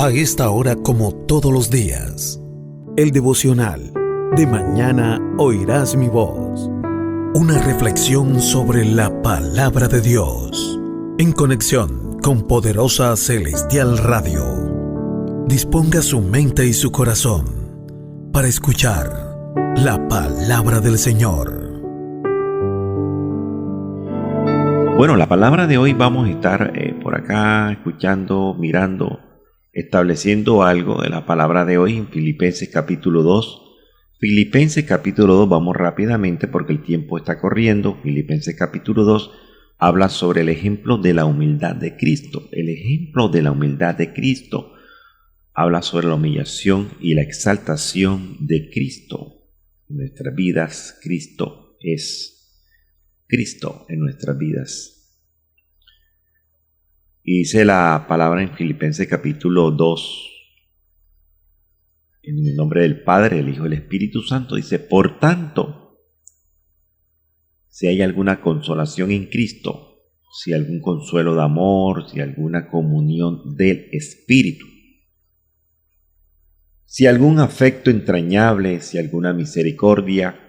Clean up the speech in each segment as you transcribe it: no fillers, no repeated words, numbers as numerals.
A esta hora, como todos los días, el devocional de mañana oirás mi voz. Una reflexión sobre la palabra de Dios, en conexión con Poderosa Celestial Radio. Disponga su mente y su corazón para escuchar la palabra del Señor. Bueno, la palabra de hoy vamos a estar por acá escuchando, mirando, estableciendo algo de la palabra de hoy en Filipenses capítulo 2. Filipenses capítulo 2, vamos rápidamente porque el tiempo está corriendo. Filipenses capítulo 2 habla sobre el ejemplo de la humildad de Cristo. El ejemplo de la humildad de Cristo habla sobre la humillación y la exaltación de Cristo. En nuestras vidas, Cristo es Cristo en nuestras vidas. Y dice la palabra en Filipenses capítulo 2, en el nombre del Padre, el Hijo y el Espíritu Santo, dice: por tanto, si hay alguna consolación en Cristo, si algún consuelo de amor, si alguna comunión del Espíritu, si algún afecto entrañable, si alguna misericordia,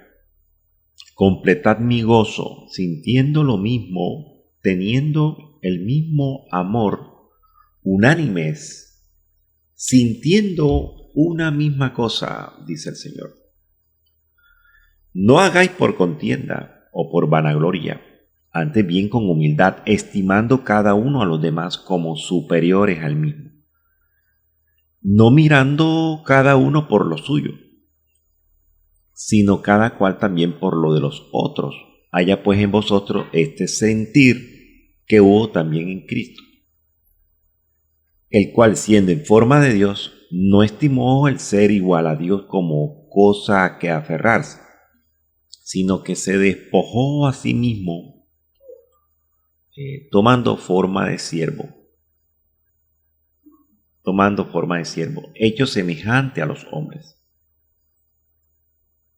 completad mi gozo, sintiendo lo mismo, teniendo el mismo amor, unánimes, sintiendo una misma cosa, dice el Señor. No hagáis por contienda o por vanagloria, antes bien con humildad, estimando cada uno a los demás como superiores al mismo, no mirando cada uno por lo suyo, sino cada cual también por lo de los otros. Haya pues en vosotros este sentir que hubo también en Cristo, el cual, siendo en forma de Dios, no estimó el ser igual a Dios como cosa a que aferrarse, sino que se despojó a sí mismo, tomando forma de siervo, hecho semejante a los hombres.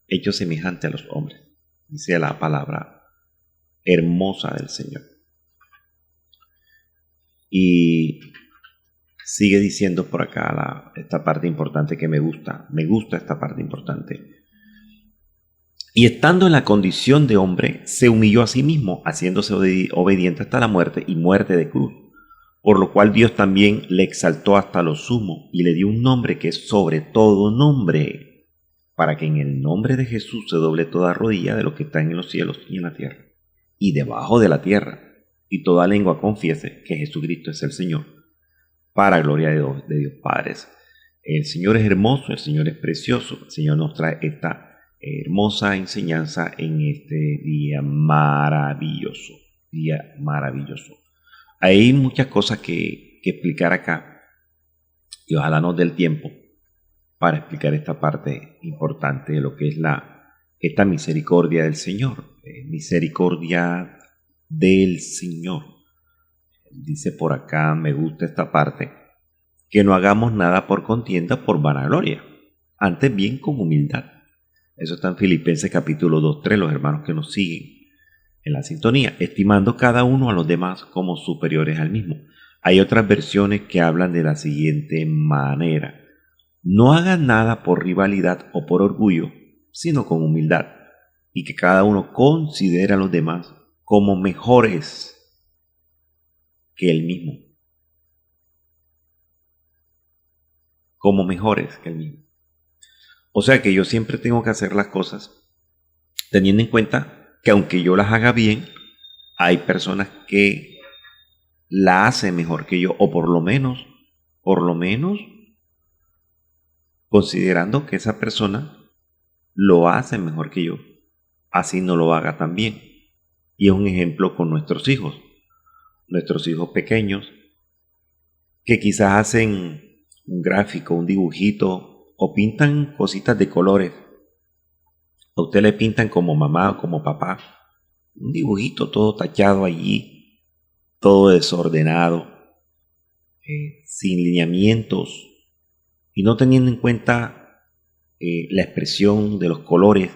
Hecho semejante a los hombres, dice la palabra hermosa del Señor. Y sigue diciendo por acá esta parte importante que me gusta esta parte importante. Y estando en la condición de hombre, se humilló a sí mismo, haciéndose obediente hasta la muerte y muerte de cruz, por lo cual Dios también le exaltó hasta lo sumo y le dio un nombre que es sobre todo nombre, para que en el nombre de Jesús se doble toda rodilla de los que están en los cielos y en la tierra y debajo de la tierra, y toda lengua confiese que Jesucristo es el Señor, para gloria de Dios Padre. El Señor es hermoso, el Señor es precioso. El Señor nos trae esta hermosa enseñanza en este día maravilloso. Hay muchas cosas que explicar acá, y ojalá nos dé el tiempo para explicar esta parte importante de lo que es esta misericordia del Señor. Misericordia del Señor. Dice por acá, me gusta esta parte, que no hagamos nada por contienda, por vanagloria, antes bien con humildad. Eso está en Filipenses capítulo 2, 3, los hermanos que nos siguen en la sintonía, estimando cada uno a los demás como superiores al mismo. Hay otras versiones que hablan de la siguiente manera: no hagan nada por rivalidad o por orgullo, sino con humildad, y que cada uno considere a los demás como mejores que él mismo. Como mejores que él mismo. O sea que yo siempre tengo que hacer las cosas teniendo en cuenta que aunque yo las haga bien, hay personas que la hacen mejor que yo, o por lo menos, considerando que esa persona lo hace mejor que yo, así no lo haga tan bien. Y es un ejemplo con nuestros hijos pequeños, que quizás hacen un gráfico, un dibujito, o pintan cositas de colores. A usted le pintan como mamá o como papá un dibujito todo tachado allí, todo desordenado, sin lineamientos, y no teniendo en cuenta la expresión de los colores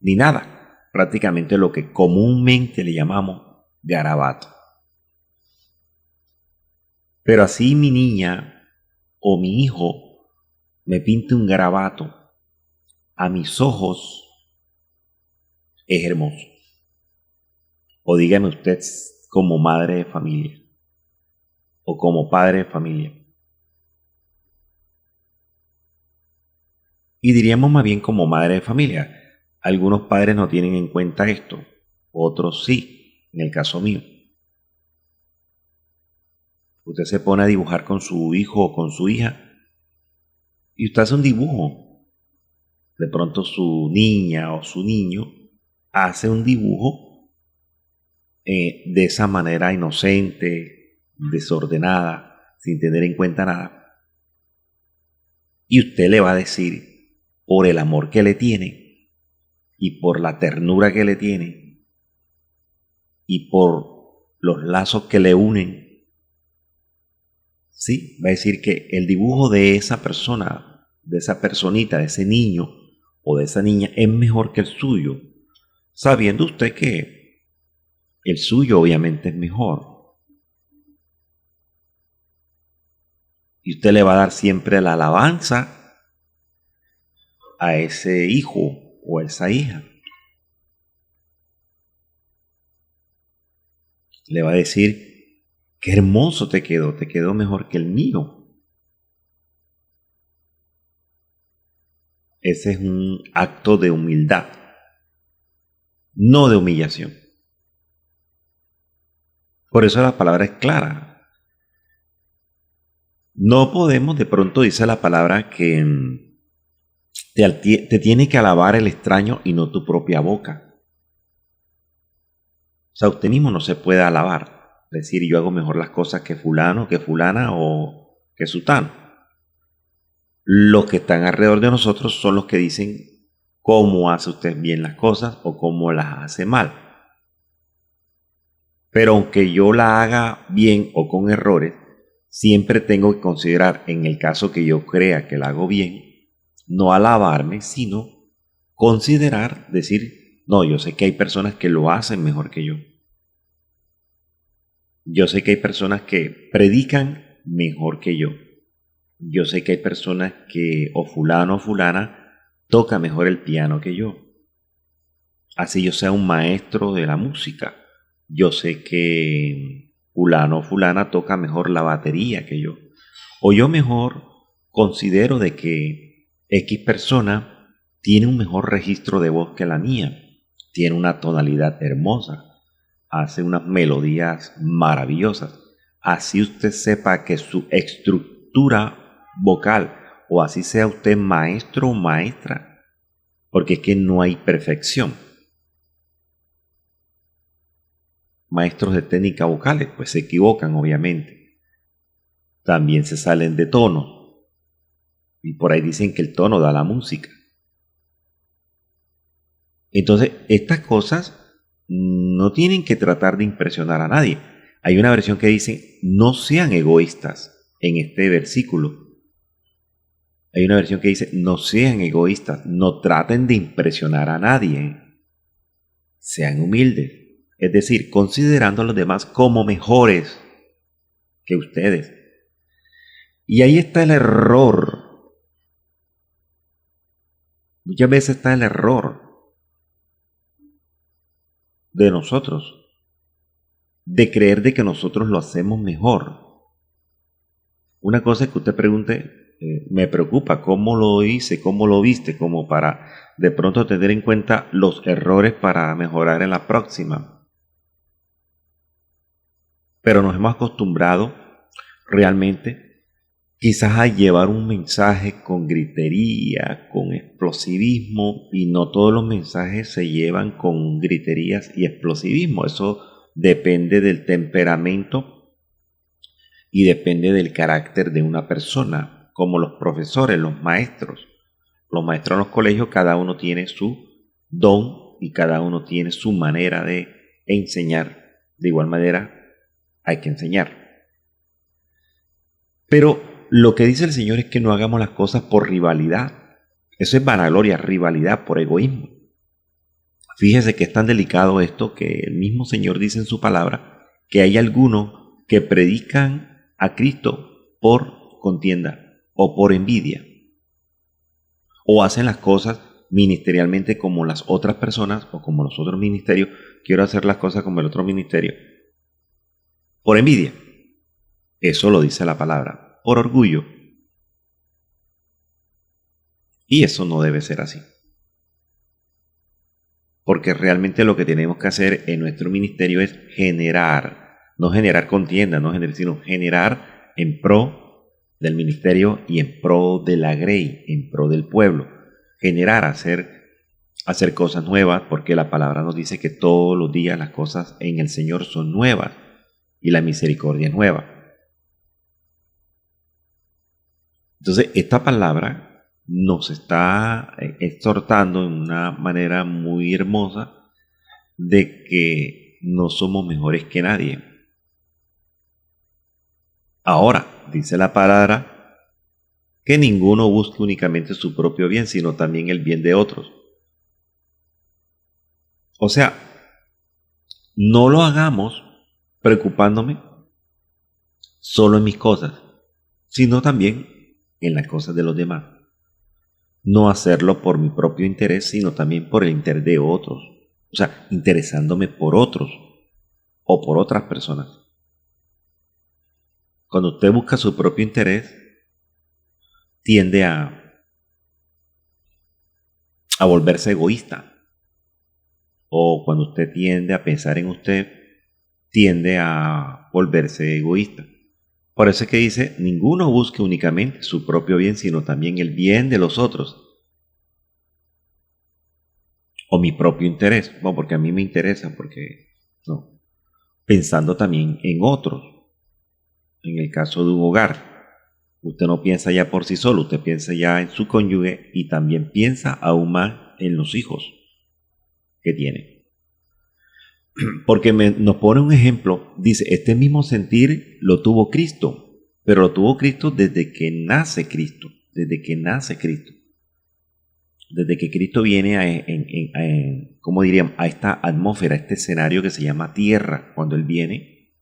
ni nada, prácticamente lo que comúnmente le llamamos garabato. Pero así mi niña o mi hijo me pinte un garabato a mis ojos, es hermoso. O dígame usted como madre de familia o como padre de familia. Y diríamos más bien como madre de familia. Algunos padres no tienen en cuenta esto, otros sí, en el caso mío. Usted se pone a dibujar con su hijo o con su hija y usted hace un dibujo. De pronto su niña o su niño hace un dibujo de esa manera inocente, desordenada, sin tener en cuenta nada. Y usted le va a decir, por el amor que le tiene y por la ternura que le tiene y por los lazos que le unen, sí, va a decir que el dibujo de esa persona, de esa personita, de ese niño o de esa niña es mejor que el suyo, sabiendo usted que el suyo obviamente es mejor. Y usted le va a dar siempre la alabanza a ese hijo o a esa hija. Le va a decir, qué hermoso te quedó mejor que el mío. Ese es un acto de humildad, no de humillación. Por eso la palabra es clara. No podemos, de pronto dice la palabra que te tiene que alabar el extraño y no tu propia boca. O sea, usted mismo no se puede alabar. Decir, yo hago mejor las cosas que fulano, que fulana o que sutano. Los que están alrededor de nosotros son los que dicen cómo hace usted bien las cosas o cómo las hace mal. Pero aunque yo la haga bien o con errores, siempre tengo que considerar, en el caso que yo crea que la hago bien, no alabarme, sino considerar, decir, no, yo sé que hay personas que lo hacen mejor que yo. Yo sé que hay personas que predican mejor que yo. Yo sé que hay personas que, o fulano o fulana, toca mejor el piano que yo. Así yo sea un maestro de la música. Yo sé que fulano o fulana toca mejor la batería que yo. O yo mejor considero de que X persona tiene un mejor registro de voz que la mía. Tiene una tonalidad hermosa. Hace unas melodías maravillosas. Así usted sepa que su estructura vocal, o así sea usted maestro o maestra, porque es que no hay perfección. Maestros de técnica vocales, pues se equivocan obviamente. También se salen de tono. Y por ahí dicen que el tono da la música. Entonces, estas cosas no tienen que tratar de impresionar a nadie. Hay una versión que dice, no sean egoístas en este versículo. Hay una versión que dice, no sean egoístas, no traten de impresionar a nadie. Sean humildes. Es decir, considerando a los demás como mejores que ustedes. Y ahí está el error. Muchas veces está el error de nosotros, de creer de que nosotros lo hacemos mejor. Una cosa es que usted pregunte, me preocupa, ¿cómo lo hice? ¿Cómo lo viste? Como para de pronto tener en cuenta los errores para mejorar en la próxima. Pero nos hemos acostumbrado realmente quizás a llevar un mensaje con gritería, con explosivismo, y no todos los mensajes se llevan con griterías y explosivismo. Eso depende del temperamento y depende del carácter de una persona, como los profesores, los maestros. Los maestros en los colegios, cada uno tiene su don y cada uno tiene su manera de enseñar. De igual manera, hay que enseñar. Pero lo que dice el Señor es que no hagamos las cosas por rivalidad. Eso es vanagloria, rivalidad, por egoísmo. Fíjese que es tan delicado esto que el mismo Señor dice en su palabra que hay algunos que predican a Cristo por contienda. o por envidia, o hacen las cosas ministerialmente como las otras personas o como los otros ministerios. Quiero hacer las cosas como el otro ministerio. Por envidia. Eso lo dice la palabra. Por orgullo. Y eso no debe ser así. Porque realmente lo que tenemos que hacer en nuestro ministerio es generar, no generar contienda, sino generar en pro del ministerio y en pro de la grey, en pro del pueblo. Generar, hacer cosas nuevas, porque la palabra nos dice que todos los días las cosas en el Señor son nuevas y la misericordia es nueva. Entonces, esta palabra nos está exhortando de una manera muy hermosa de que no somos mejores que nadie. Ahora, dice la palabra, que ninguno busque únicamente su propio bien, sino también el bien de otros. O sea, no lo hagamos preocupándome solo en mis cosas, sino también en las cosas de los demás. No hacerlo por mi propio interés, sino también por el interés de otros. O sea, interesándome por otros o por otras personas. Cuando usted busca su propio interés, tiende a volverse egoísta. O cuando usted tiende a pensar en usted, tiende a volverse egoísta. Por eso es que dice, ninguno busque únicamente su propio bien, sino también el bien de los otros. O mi propio interés. Bueno, porque a mí me interesa, porque no. Pensando también en otros. En el caso de un hogar, usted no piensa ya por sí solo, usted piensa ya en su cónyuge y también piensa aún más en los hijos que tiene. Porque nos pone un ejemplo, dice, este mismo sentir lo tuvo Cristo, pero lo tuvo Cristo desde que nace Cristo, desde que Cristo viene ¿cómo diríamos? A esta atmósfera, a este escenario que se llama tierra. Cuando Él viene,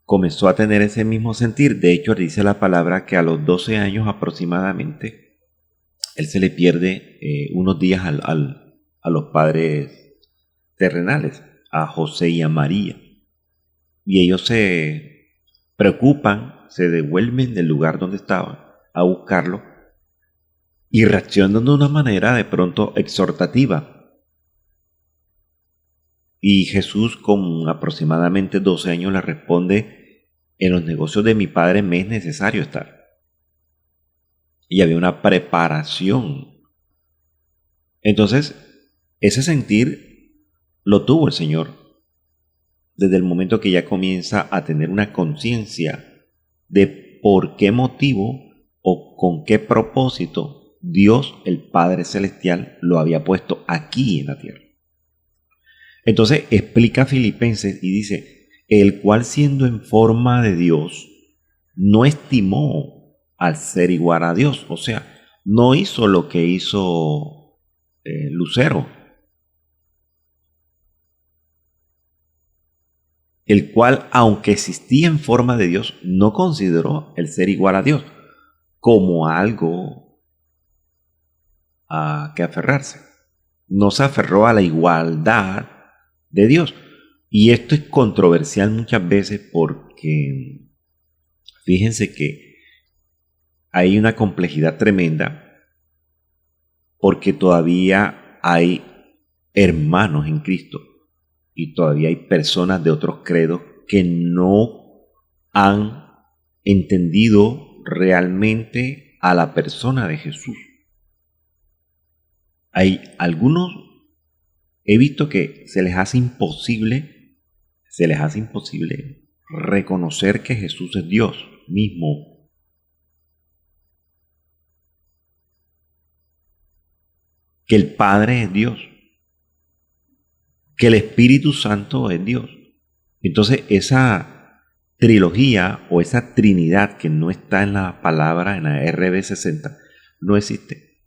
comenzó a tener ese mismo sentir. De hecho, dice la palabra que a los 12 años aproximadamente, Él se le pierde unos días a los padres terrenales, a José y a María, y ellos se preocupan, se devuelven del lugar donde estaban a buscarlo y reaccionan de una manera de pronto exhortativa. Y Jesús, con aproximadamente 12 años, le responde: en los negocios de mi padre me es necesario estar. Y había una preparación. Entonces, ese sentir lo tuvo el Señor desde el momento que ya comienza a tener una conciencia de por qué motivo o con qué propósito Dios, el Padre Celestial, lo había puesto aquí en la tierra. Entonces explica Filipenses y dice, el cual siendo en forma de Dios, no estimó al ser igual a Dios. O sea, no hizo lo que hizo Lucero, el cual, aunque existía en forma de Dios, no consideró el ser igual a Dios como algo a que aferrarse. No se aferró a la igualdad de Dios. Y esto es controversial muchas veces porque fíjense que hay una complejidad tremenda, porque todavía hay hermanos en Cristo y todavía hay personas de otros credos que no han entendido realmente a la persona de Jesús. Hay algunos, he visto que se les hace imposible reconocer que Jesús es Dios mismo. Que el Padre es Dios. Que el Espíritu Santo es Dios. Entonces esa trilogía o esa trinidad que no está en la palabra, en la RB60, no existe.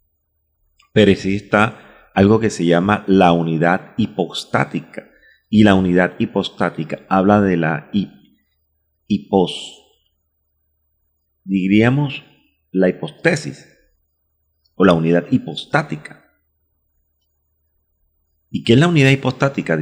Pero sí está algo que se llama la unidad hipostática. Y la unidad hipostática habla de la diríamos la hipostasis o la unidad hipostática. ¿Y qué es la unidad hipostática?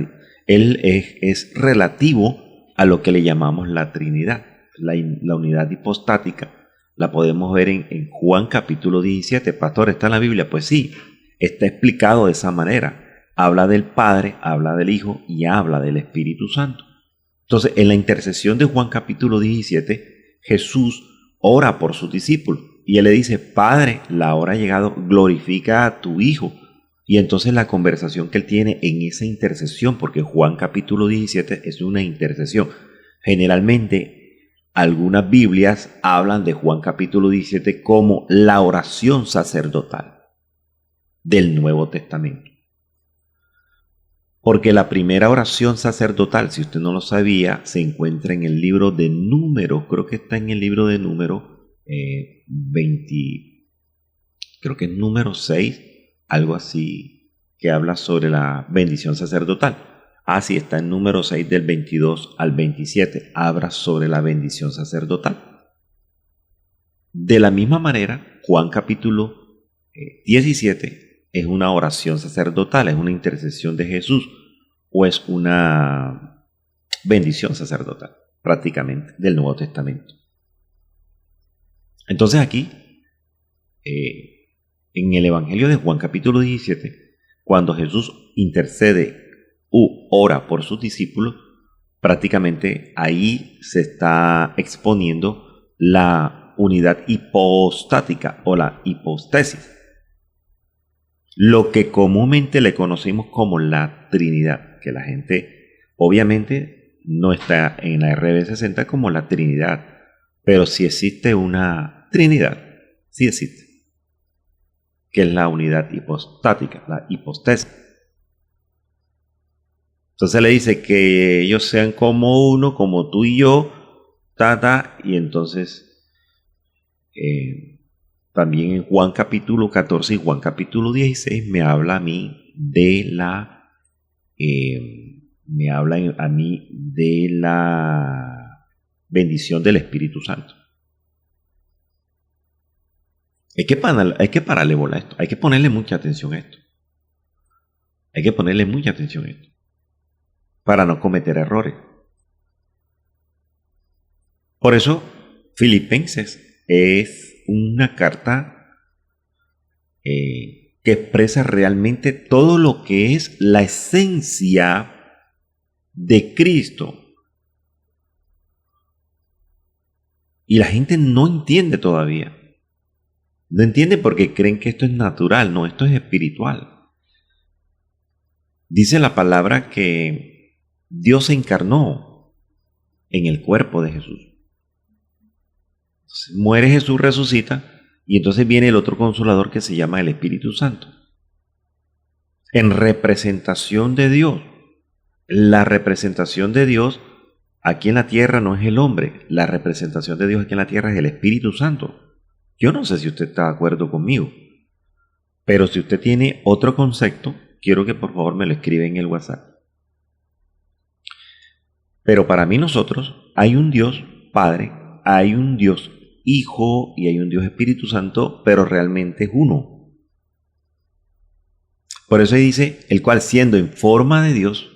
Él es relativo a lo que le llamamos la Trinidad. La unidad hipostática la podemos ver en Juan capítulo 17. Pastor, ¿está en la Biblia? Pues sí, está explicado de esa manera. Habla del Padre, habla del Hijo y habla del Espíritu Santo. Entonces, en la intercesión de Juan capítulo 17, Jesús ora por sus discípulos y él le dice: Padre, la hora ha llegado, glorifica a tu Hijo. Y entonces la conversación que él tiene en esa intercesión, porque Juan capítulo 17 es una intercesión. Generalmente, algunas Biblias hablan de Juan capítulo 17 como la oración sacerdotal del Nuevo Testamento. Porque la primera oración sacerdotal, si usted no lo sabía, se encuentra en el libro de Números. Creo que está en el libro de Números 20, creo que es número 6, algo así, que habla sobre la bendición sacerdotal. Sí, está en número 6 del 22 al 27, habla sobre la bendición sacerdotal. De la misma manera, Juan capítulo 17 es una oración sacerdotal, es una intercesión de Jesús, o es una bendición sacerdotal, prácticamente, del Nuevo Testamento. Entonces aquí, en el Evangelio de Juan capítulo 17, cuando Jesús intercede u ora por sus discípulos, prácticamente ahí se está exponiendo la unidad hipostática o la hipostasis, lo que comúnmente le conocemos como la Trinidad, que la gente obviamente no está en la RB60 como la Trinidad, pero sí existe una Trinidad, sí existe, que es la unidad hipostática, la hipostasis. Entonces le dice que ellos sean como uno, como tú y yo, y entonces también en Juan capítulo 14 y Juan capítulo 16 me habla a mí de la bendición del Espíritu Santo. Hay que pararle bola a esto, hay que ponerle mucha atención a esto. Hay que ponerle mucha atención a esto para no cometer errores. Por eso, Filipenses es una carta que expresa realmente todo lo que es la esencia de Cristo. Y la gente no entiende todavía. No entiende porque creen que esto es natural. No, esto es espiritual. Dice la palabra que Dios se encarnó en el cuerpo de Jesús. Entonces, muere Jesús, resucita, y entonces viene el otro consolador que se llama el Espíritu Santo. En representación de Dios. La representación de Dios aquí en la tierra no es el hombre. La representación de Dios aquí en la tierra es el Espíritu Santo. Yo no sé si usted está de acuerdo conmigo, pero si usted tiene otro concepto, quiero que por favor me lo escriba en el WhatsApp. Pero para mí nosotros hay un Dios Padre, hay un Dios Hijo y hay un Dios Espíritu Santo, pero realmente es uno. Por eso dice, el cual siendo en forma de Dios,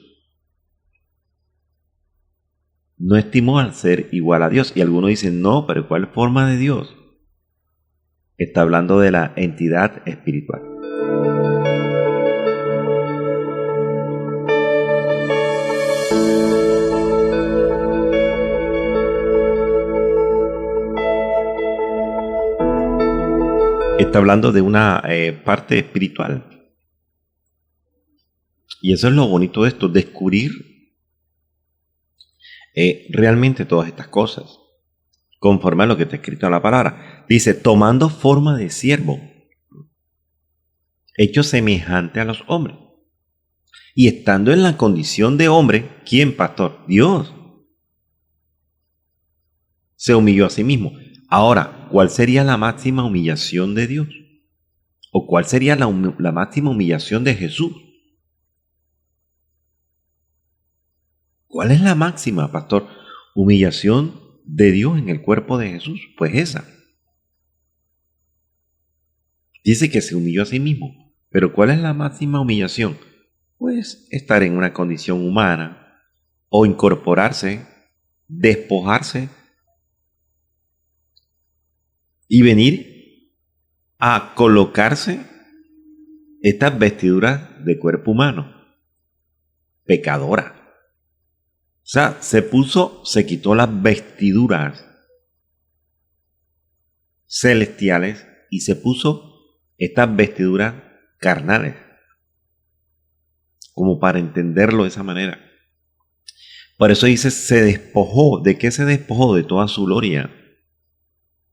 no estimó al ser igual a Dios. Y algunos dicen, no, pero ¿cuál forma de Dios? Está hablando de la entidad espiritual. Está hablando de una parte espiritual. Y eso es lo bonito de esto, descubrir realmente todas estas cosas, conforme a lo que está escrito en la palabra. Dice, tomando forma de siervo, hecho semejante a los hombres. Y estando en la condición de hombre, ¿quién, pastor? Dios. Se humilló a sí mismo. Ahora, ¿cuál sería la máxima humillación de Dios? ¿O cuál sería la máxima humillación de Jesús? ¿Cuál es la máxima, pastor? Humillación de Dios en el cuerpo de Jesús. Pues esa. Dice que se humilló a sí mismo. Pero ¿cuál es la máxima humillación? Pues estar en una condición humana o incorporarse, despojarse y venir a colocarse estas vestiduras de cuerpo humano. Pecadora. O sea, se quitó las vestiduras celestiales y se puso estas vestiduras carnales, como para entenderlo de esa manera. Por eso dice, se despojó. ¿De qué se despojó? De toda su gloria.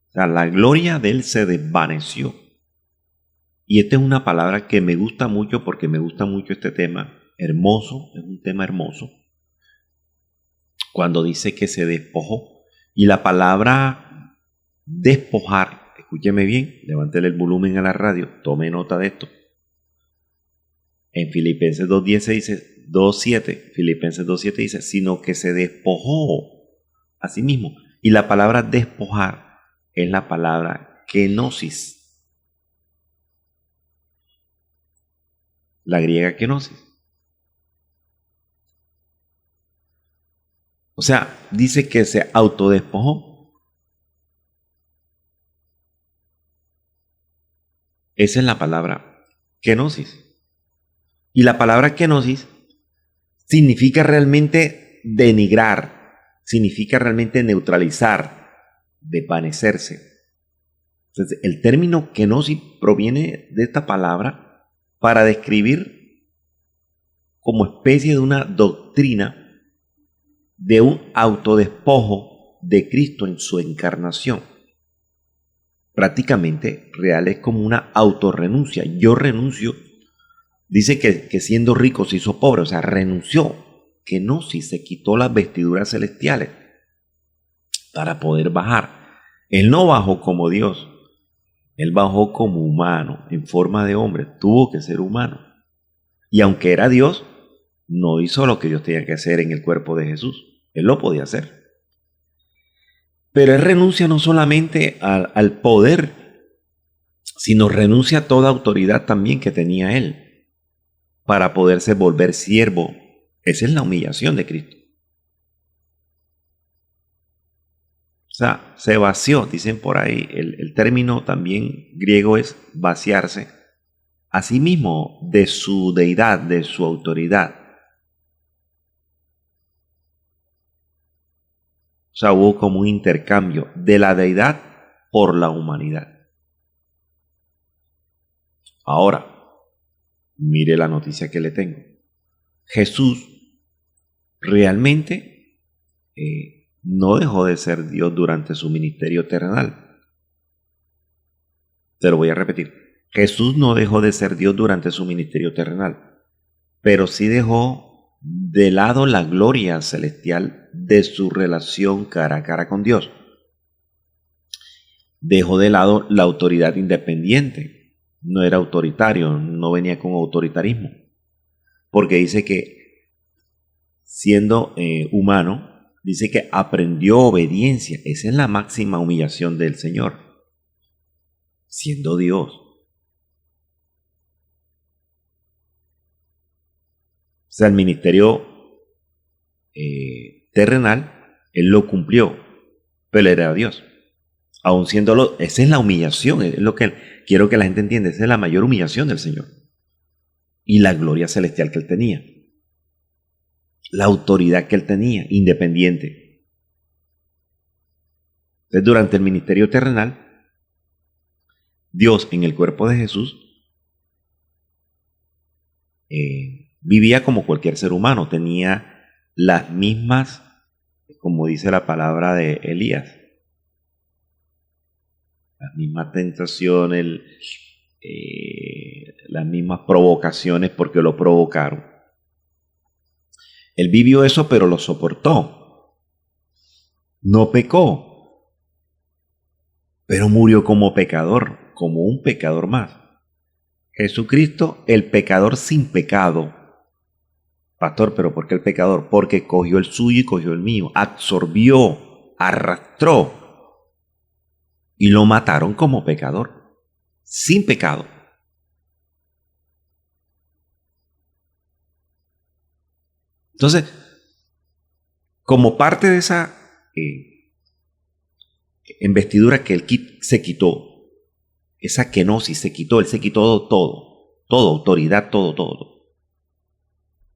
O sea, la gloria de él se desvaneció. Y esta es una palabra que me gusta mucho porque me gusta mucho este tema. Hermoso, es un tema hermoso. Cuando dice que se despojó. Y la palabra despojar, escúcheme bien, levántele el volumen a la radio, tome nota de esto. En Filipenses 2.10 dice, 2.7, Filipenses 2.7 dice, sino que se despojó a sí mismo. Y la palabra despojar es la palabra kenosis. La griega kenosis. O sea, dice que se autodespojó. Esa es la palabra kenosis. Y la palabra kenosis significa realmente denigrar, significa realmente neutralizar, desvanecerse. Entonces, el término kenosis proviene de esta palabra para describir como especie de una doctrina de un autodespojo de Cristo en su encarnación. Prácticamente real, es como una autorrenuncia. Yo renuncio. Dice que siendo rico se hizo pobre, o sea, renunció. Kenosis, se quitó las vestiduras celestiales para poder bajar. Él no bajó como Dios, él bajó como humano, en forma de hombre, tuvo que ser humano. Y aunque era Dios, no hizo lo que Dios tenía que hacer en el cuerpo de Jesús. Él lo podía hacer. Pero él renuncia no solamente al poder, sino renuncia a toda autoridad también que tenía él, para poderse volver siervo. Esa es la humillación de Cristo. O sea, se vació, dicen por ahí. El término también griego es vaciarse a sí mismo de su deidad, de su autoridad. O sea, hubo como un intercambio de la deidad por la humanidad. Ahora, mire la noticia que le tengo. Jesús realmente no dejó de ser Dios durante su ministerio terrenal. Te lo voy a repetir. Jesús no dejó de ser Dios durante su ministerio terrenal, pero sí dejó de lado la gloria celestial de su relación cara a cara con Dios. Dejó de lado la autoridad independiente. No era autoritario, no venía con autoritarismo. Porque dice que siendo humano, dice que aprendió obediencia. Esa es la máxima humillación del Señor. Siendo Dios. O sea, el ministerio terrenal, él lo cumplió, pero él era Dios. Aun siéndolo, esa es la humillación, es lo que quiero que la gente entienda, esa es la mayor humillación del Señor. Y la gloria celestial que él tenía. La autoridad que él tenía, independiente. Entonces, durante el ministerio terrenal, Dios en el cuerpo de Jesús vivía como cualquier ser humano, tenía las mismas, como dice la palabra de Elías, las mismas tentaciones, las mismas provocaciones porque lo provocaron. Él vivió eso, pero lo soportó. No pecó, pero murió como pecador, como un pecador más. Jesucristo, el pecador sin pecado. Pastor, ¿pero por qué el pecador? Porque cogió el suyo y cogió el mío. Absorbió, arrastró. Y lo mataron como pecador. sin pecado. Entonces, como parte de esa investidura que él se quitó, esa kenosis se quitó, él se quitó todo, autoridad, todo.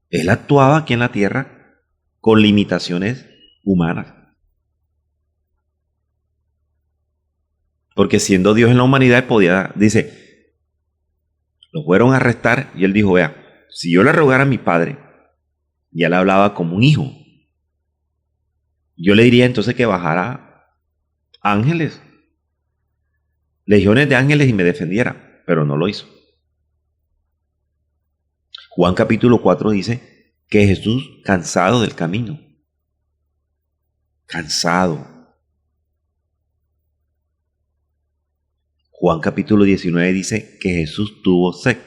Él actuaba aquí en la tierra con limitaciones humanas. Porque siendo Dios en la humanidad, él podía, dice, lo fueron a arrestar y él dijo, vea, si yo le rogara a mi padre, ya le hablaba como un hijo, yo le diría entonces que bajara ángeles, legiones de ángeles y me defendiera, pero no lo hizo. Juan capítulo 4 dice que Jesús, cansado del camino, cansado. Juan capítulo 19 dice que Jesús tuvo sed.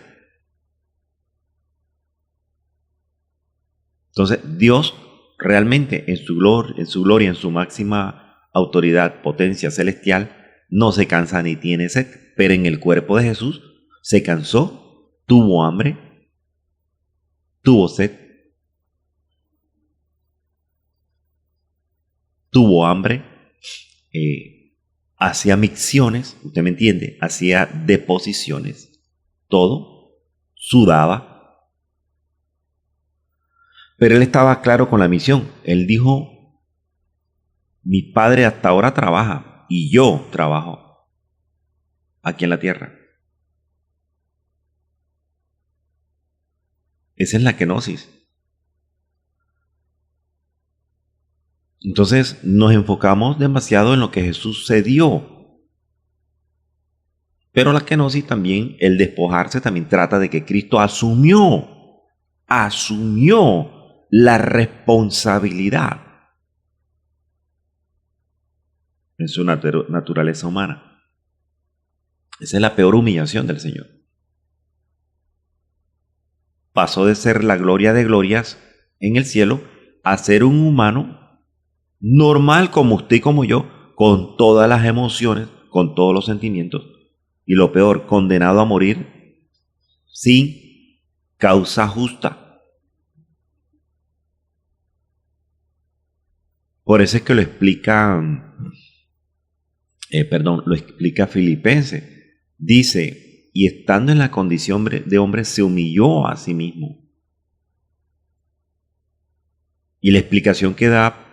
Entonces, Dios realmente en su gloria, en su máxima autoridad, potencia celestial, no se cansa ni tiene sed, pero en el cuerpo de Jesús se cansó, tuvo hambre, tuvo sed, tuvo hambre, hacía micciones, usted me entiende, hacía deposiciones, todo, sudaba. Pero él estaba claro con la misión. Él dijo, mi padre hasta ahora trabaja y yo trabajo aquí en la tierra. Esa es la kenosis. Entonces nos enfocamos demasiado en lo que Jesús se dio. Pero la kenosis también, el despojarse, también trata de que Cristo asumió la responsabilidad en su naturaleza humana. Esa es la peor humillación del Señor. Pasó de ser la gloria de glorias en el cielo a ser un humano normal como usted y como yo, con todas las emociones, con todos los sentimientos, y lo peor, condenado a morir sin causa justa. Por eso es que lo explica Filipenses. Dice, y estando en la condición de hombre, se humilló a sí mismo. Y la explicación que da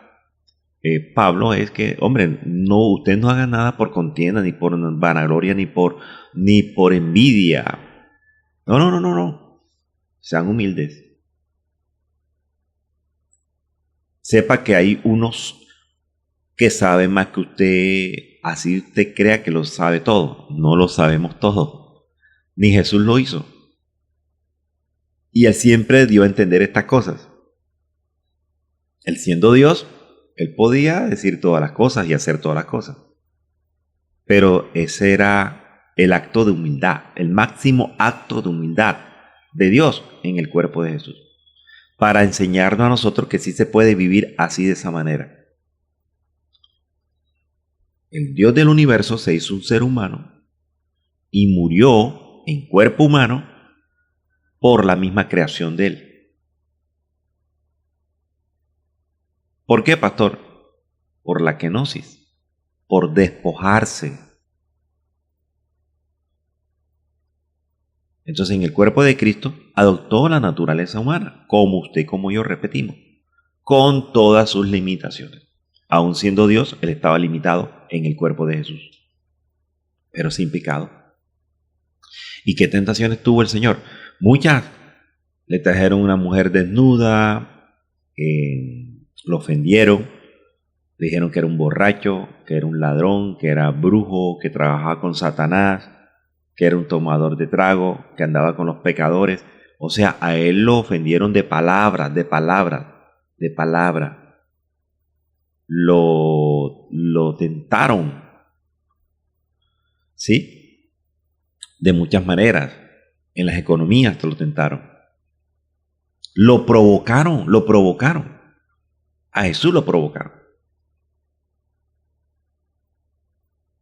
Pablo es que, hombre, no, usted no haga nada por contienda, ni por vanagloria, ni por envidia. No. Sean humildes. Sepa que hay unos que saben más que usted, así usted crea que lo sabe todo. No lo sabemos todo. Ni Jesús lo hizo. Y él siempre dio a entender estas cosas. Él siendo Dios, él podía decir todas las cosas y hacer todas las cosas. Pero ese era el acto de humildad, el máximo acto de humildad de Dios en el cuerpo de Jesús, para enseñarnos a nosotros que sí se puede vivir así, de esa manera. El Dios del universo se hizo un ser humano y murió en cuerpo humano por la misma creación de él. ¿Por qué, pastor? Por la kenosis, por despojarse. Entonces, en el cuerpo de Cristo adoptó la naturaleza humana, como usted y como yo repetimos, con todas sus limitaciones. Aún siendo Dios, él estaba limitado en el cuerpo de Jesús, pero sin pecado. ¿Y qué tentaciones tuvo el Señor? Muchas. Le trajeron una mujer desnuda, lo ofendieron, le dijeron que era un borracho, que era un ladrón, que era brujo, que trabajaba con Satanás, que era un tomador de trago, que andaba con los pecadores. O sea, a él lo ofendieron de palabra. Lo tentaron, ¿sí? De muchas maneras. En las economías lo tentaron. Lo provocaron. A Jesús lo provocaron.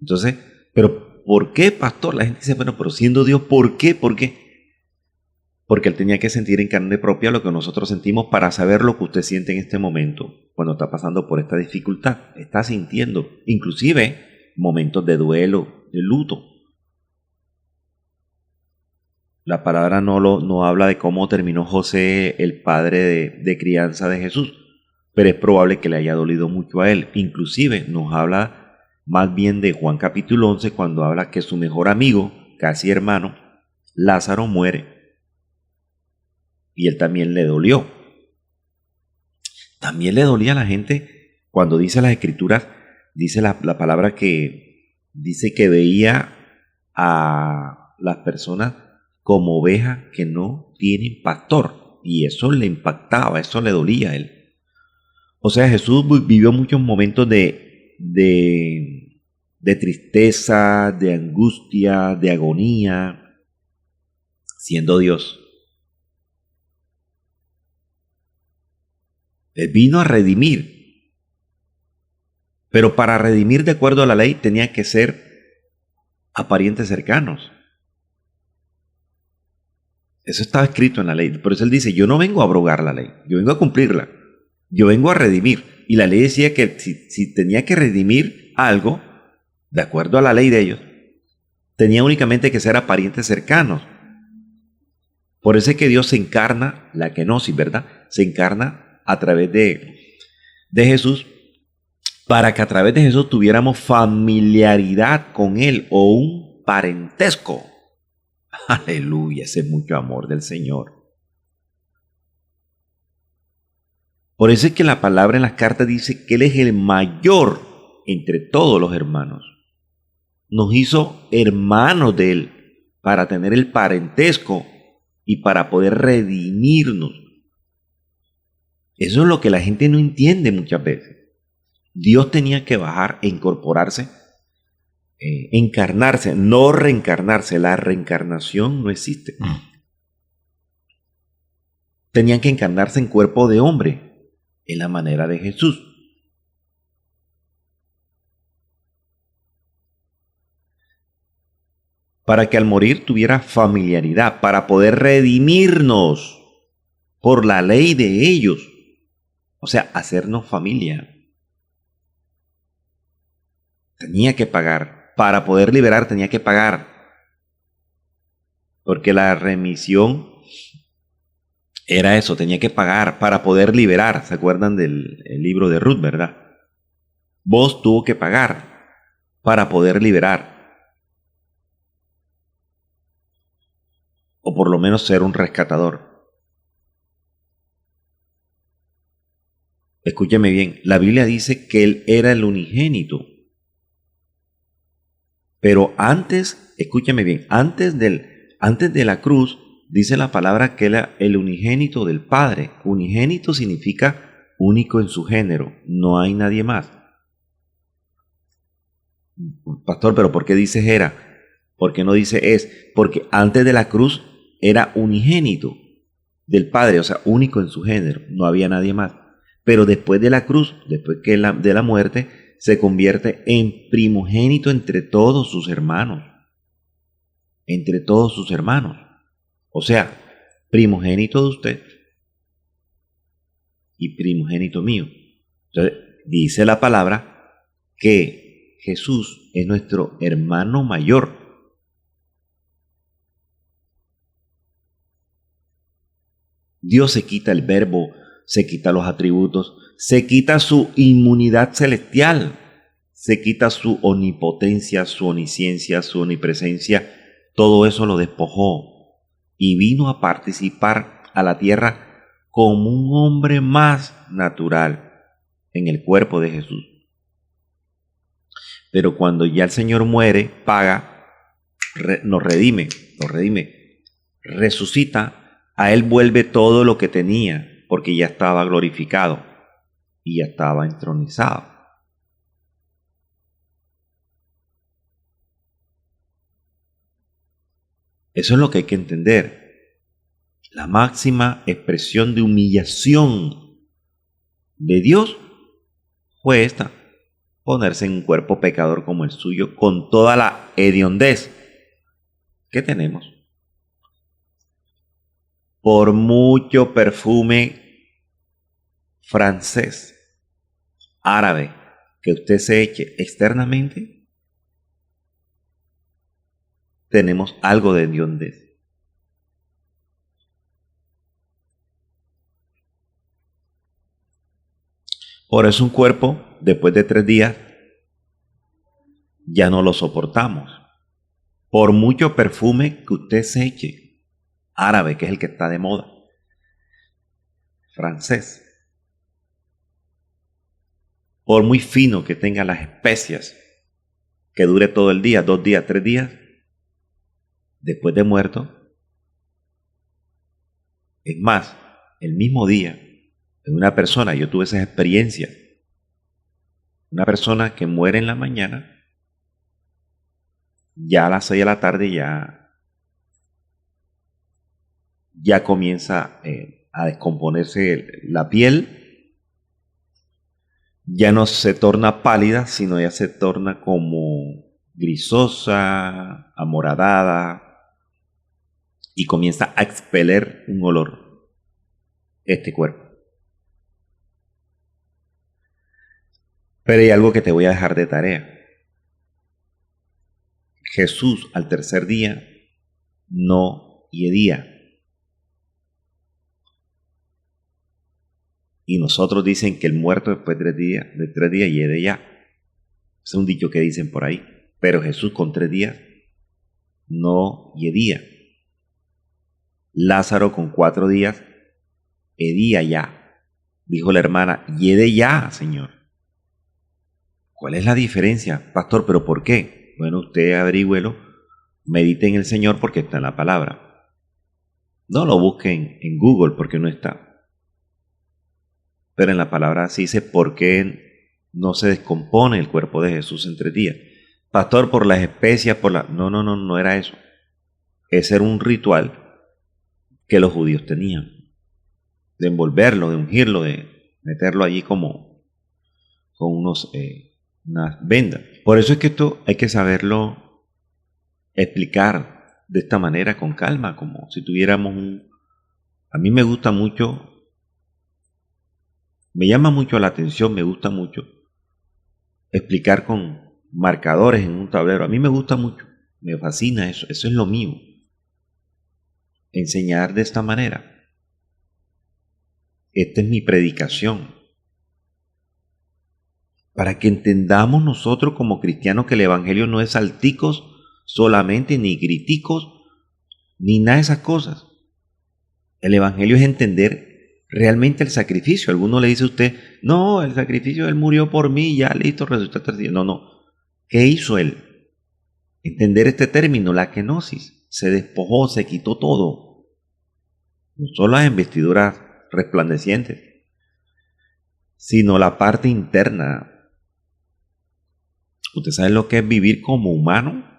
Entonces, pero ¿por qué, pastor? La gente dice, bueno, pero siendo Dios, ¿por qué? ¿Por qué? Porque Él tenía que sentir en carne propia lo que nosotros sentimos para saber lo que usted siente en este momento, cuando está pasando por esta dificultad. Está sintiendo, inclusive, momentos de duelo, de luto. La palabra no habla de cómo terminó José, el padre de crianza de Jesús, pero es probable que le haya dolido mucho a él. Inclusive nos habla más bien de Juan capítulo 11, cuando habla que su mejor amigo, casi hermano, Lázaro, muere. Y él también le dolió. También le dolía a la gente cuando dice las escrituras, dice la palabra que dice que veía a las personas como ovejas que no tienen pastor. Y eso le impactaba, eso le dolía a él. O sea, Jesús vivió muchos momentos de tristeza, de angustia, de agonía, siendo Dios. Él vino a redimir. Pero para redimir de acuerdo a la ley tenía que ser a parientes cercanos. Eso estaba escrito en la ley. Por eso Él dice, yo no vengo a abrogar la ley, yo vengo a cumplirla. Yo vengo a redimir. Y la ley decía que si tenía que redimir algo, de acuerdo a la ley de ellos, tenía únicamente que ser a parientes cercanos. Por eso es que Dios se encarna, la kenosis, ¿verdad? Se encarna a través de Jesús, para que a través de Jesús tuviéramos familiaridad con Él o un parentesco. Aleluya, ese es mucho amor del Señor. Por eso es que la palabra en las cartas dice que Él es el mayor entre todos los hermanos. Nos hizo hermanos de Él para tener el parentesco y para poder redimirnos. Eso es lo que la gente no entiende muchas veces. Dios tenía que bajar e incorporarse, encarnarse, no reencarnarse. La reencarnación no existe. Tenían que encarnarse en cuerpo de hombre, en la manera de Jesús. Para que al morir tuviera familiaridad, para poder redimirnos por la ley de ellos. O sea, hacernos familia. Tenía que pagar. Para poder liberar tenía que pagar. Porque la remisión era eso, tenía que pagar para poder liberar. ¿Se acuerdan del libro de Ruth, verdad? Vos tuvo que pagar para poder liberar. O por lo menos ser un rescatador. Escúchame bien, la Biblia dice que Él era el unigénito. Pero antes, escúchame bien, antes de la cruz, dice la palabra que era el unigénito del Padre. Unigénito significa único en su género, no hay nadie más. Pastor, ¿pero por qué dices era? ¿Por qué no dice es? Porque antes de la cruz era unigénito del Padre, o sea, único en su género, no había nadie más. Pero después de la cruz, después de la muerte, se convierte en primogénito entre todos sus hermanos. Entre todos sus hermanos. O sea, primogénito de usted y primogénito mío. Entonces, dice la palabra que Jesús es nuestro hermano mayor. Dios se quita el verbo, se quita los atributos, se quita su inmunidad celestial, se quita su omnipotencia, su omnisciencia, su omnipresencia. Todo eso lo despojó. Y vino a participar a la tierra como un hombre más natural en el cuerpo de Jesús. Pero cuando ya el Señor muere, paga, nos redime, resucita, a Él vuelve todo lo que tenía, porque ya estaba glorificado y ya estaba entronizado. Eso es lo que hay que entender. La máxima expresión de humillación de Dios fue esta. ponerse en un cuerpo pecador como el suyo, con toda la hediondez que tenemos. Por mucho perfume francés, árabe, que usted se eche externamente, tenemos algo de hediondez. Por eso un cuerpo, después de 3 días, ya no lo soportamos. Por mucho perfume que usted se eche, árabe, que es el que está de moda, francés, por muy fino que tenga las especias, que dure todo el día, 2 días, 3 días, después de muerto, es más, el mismo día, en una persona, yo tuve esa experiencia, una persona que muere en la mañana, ya a las 6 de la tarde ya comienza a descomponerse la piel, ya no se torna pálida, sino ya se torna como grisosa, amoradada, y comienza a expeler un olor este cuerpo. Pero hay algo que te voy a dejar de tarea. Jesús al tercer día no hiedía. Y nosotros dicen que el muerto después de 3 días hiede ya. Es un dicho que dicen por ahí. Pero Jesús con 3 días no hiedía. Lázaro con 4 días hedía ya. Dijo la hermana, hiede ya, Señor. ¿Cuál es la diferencia, pastor? ¿Pero por qué? Bueno, usted averígüelo, medite en el Señor porque está en la palabra. No lo busquen en Google porque no está. Pero en la palabra se dice por qué no se descompone el cuerpo de Jesús en 3 días. Pastor, por las especias, No era eso. Ese era un ritual que los judíos tenían. De envolverlo, de ungirlo, de meterlo allí como con unas vendas. Por eso es que esto hay que saberlo explicar de esta manera, con calma, como si tuviéramos A mí me gusta mucho, me llama mucho la atención, me gusta mucho explicar con marcadores en un tablero. A mí me gusta mucho, me fascina eso es lo mío. Enseñar de esta manera. Esta es mi predicación. Para que entendamos nosotros como cristianos que el Evangelio no es salticos solamente, ni griticos, ni nada de esas cosas. El Evangelio es entender realmente el sacrificio. Alguno le dice a usted, no, el sacrificio, Él murió por mí, ya listo, resucitó al tercer día. No. ¿Qué hizo Él? Entender este término, la kenosis. Se despojó, se quitó todo. No solo las investiduras resplandecientes, sino la parte interna. ¿Usted sabe lo que es vivir como humano?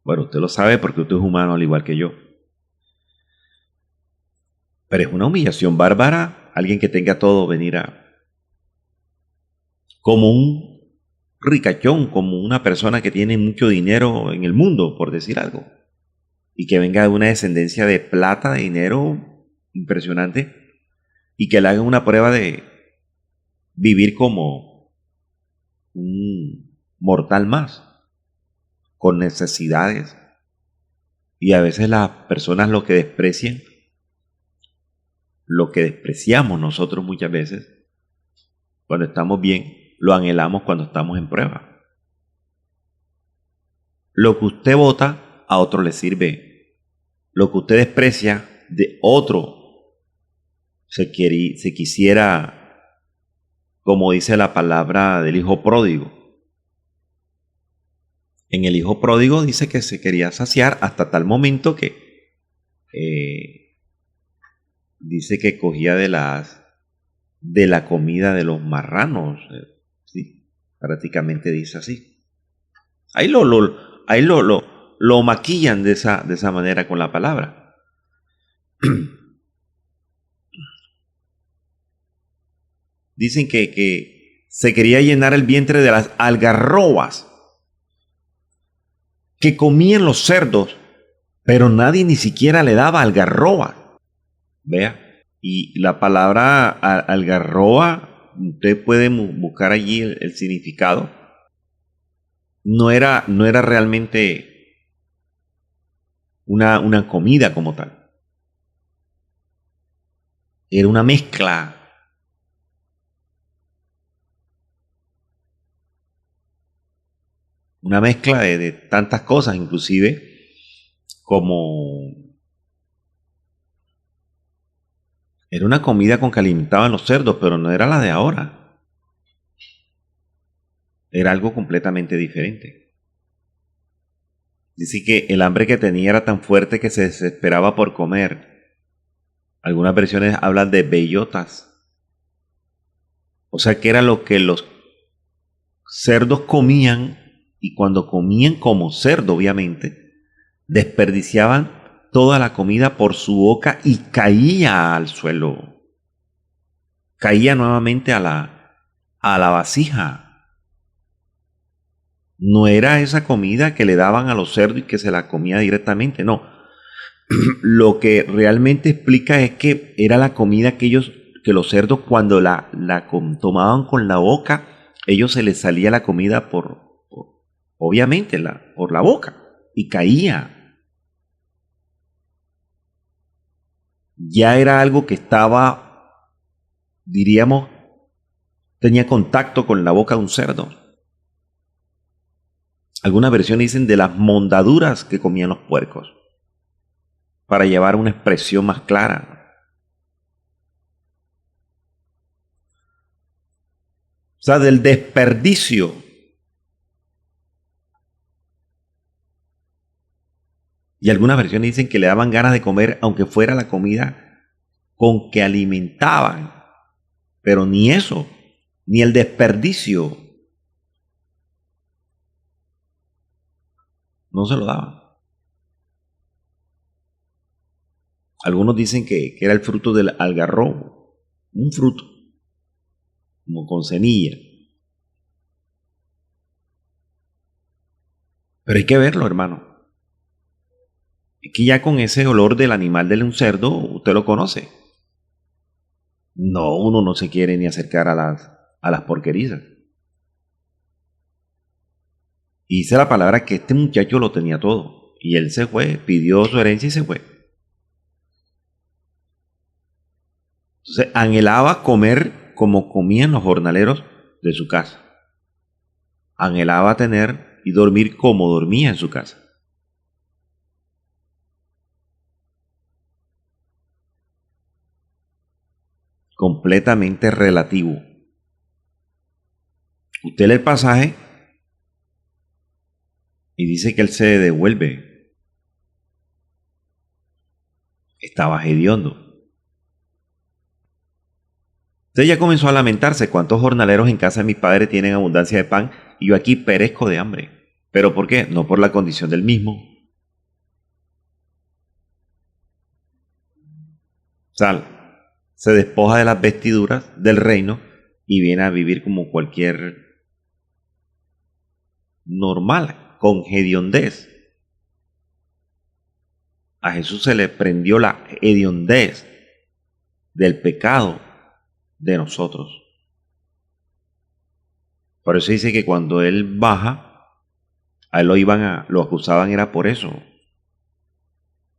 Bueno, usted lo sabe porque usted es humano al igual que yo. Pero es una humillación bárbara alguien que tenga todo venir como un ricachón, como una persona que tiene mucho dinero en el mundo, por decir algo, y que venga de una descendencia de plata, de dinero impresionante, y que le hagan una prueba de vivir como un mortal más, con necesidades. Y a veces las personas lo que despreciamos nosotros muchas veces, cuando estamos bien, lo anhelamos cuando estamos en prueba. Lo que usted vota, a otro le sirve. Lo que usted desprecia, de otro se quisiera, como dice la palabra del hijo pródigo. En el hijo pródigo dice que se quería saciar hasta tal momento que dice que cogía de la comida de los marranos. Sí, prácticamente dice así. Ahí lo maquillan de esa manera con la palabra. Dicen que se quería llenar el vientre de las algarrobas que comían los cerdos, pero nadie ni siquiera le daba algarrobas. Vea, y la palabra algarroba, usted puede buscar allí el significado. No era realmente una comida como tal. Era una mezcla. Una mezcla de tantas cosas, inclusive como era una comida con que alimentaban los cerdos, pero no era la de ahora. Era algo completamente diferente. Dice que el hambre que tenía era tan fuerte que se desesperaba por comer. Algunas versiones hablan de bellotas. O sea que era lo que los cerdos comían, y cuando comían como cerdo, obviamente, desperdiciaban toda la comida por su boca y caía al suelo. Caía nuevamente a la vasija. No era esa comida que le daban a los cerdos y que se la comía directamente, no. Lo que realmente explica es que era la comida que los cerdos cuando la tomaban con la boca, ellos se les salía la comida obviamente por la boca y caía. Ya era algo que estaba, diríamos, tenía contacto con la boca de un cerdo. Algunas versiones dicen de las mondaduras que comían los puercos, para llevar una expresión más clara. O sea, del desperdicio. Y algunas versiones dicen que le daban ganas de comer aunque fuera la comida con que alimentaban. Pero ni eso, ni el desperdicio, no se lo daban. Algunos dicen que era el fruto del algarrobo, un fruto, como con semilla. Pero hay que verlo, hermano. Es que ya con ese olor del animal de un cerdo, usted lo conoce. No, uno no se quiere ni acercar a las porquerías. Y dice la palabra que este muchacho lo tenía todo. Y él se fue, pidió su herencia y se fue. Entonces anhelaba comer como comían los jornaleros de su casa. Anhelaba tener y dormir como dormía en su casa. Completamente relativo. Usted lee el pasaje y dice que él se devuelve. Estaba hediondo. Usted ya comenzó a lamentarse: ¿cuántos jornaleros en casa de mi padre tienen abundancia de pan y yo aquí perezco de hambre? ¿Pero por qué? No por la condición del mismo. Se despoja de las vestiduras del reino y viene a vivir como cualquier normal, con hediondez. A Jesús se le prendió la hediondez del pecado de nosotros. Por eso dice que cuando él baja, a él lo acusaban era por eso,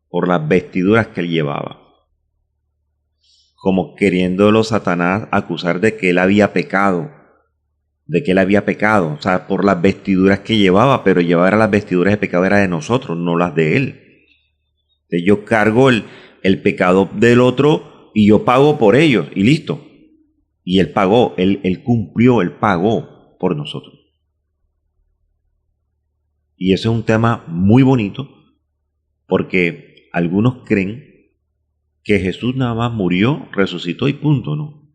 por las vestiduras que él llevaba, como queriéndolo Satanás acusar de que él había pecado, o sea, por las vestiduras que llevaba, pero llevar las vestiduras de pecado era de nosotros, no las de él. Entonces yo cargo el pecado del otro y yo pago por ellos y listo. Y él pagó, él cumplió, él pagó por nosotros. Y eso es un tema muy bonito, porque algunos creen que Jesús nada más murió, resucitó y punto, ¿no?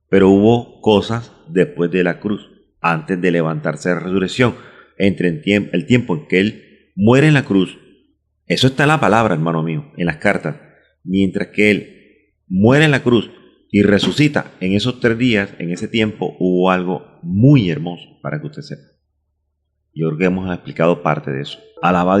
Pero hubo cosas después de la cruz, antes de levantarse de resurrección, entre el tiempo en que él muere en la cruz. Eso está en la palabra, hermano mío, en las cartas. Mientras que él muere en la cruz y resucita. En esos 3 días, en ese tiempo, hubo algo muy hermoso para que usted sepa. Yo creo que hemos explicado parte de eso. Alabado y